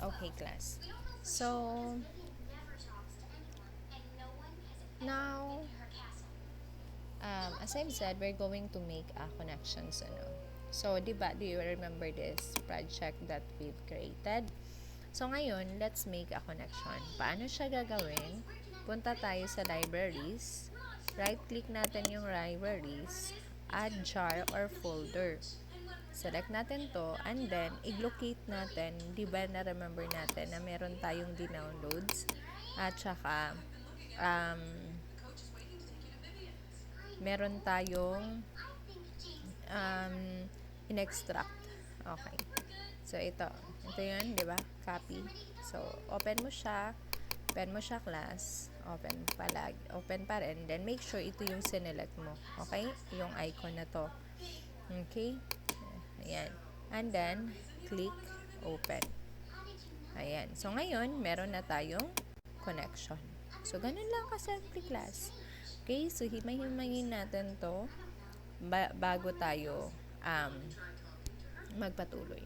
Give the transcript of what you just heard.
Okay, class. So, now, as I've said, we're going to make a connections, ano. So, di ba, do you remember this project that we've created? So, ngayon, let's make a connection. Paano siya gagawin? Punta tayo sa libraries. Right-click natin yung libraries. Add jar or folder. Select natin to, and then, i-locate natin. Di ba, na-remember natin na meron tayong downloads at saka, um, meron tayong um, in-extract. Okay. So, ito. Ito yun, di ba? Copy. So, open mo siya class, open pa rin, then make sure ito yung sinelect mo. Okay? Yung icon na to. Okay? Ayan. And then, click open. Ayan. So, ngayon, meron na tayong connection. So, ganun lang kasimple class. Okay? So, himay-himayin natin to bago tayo magpatuloy.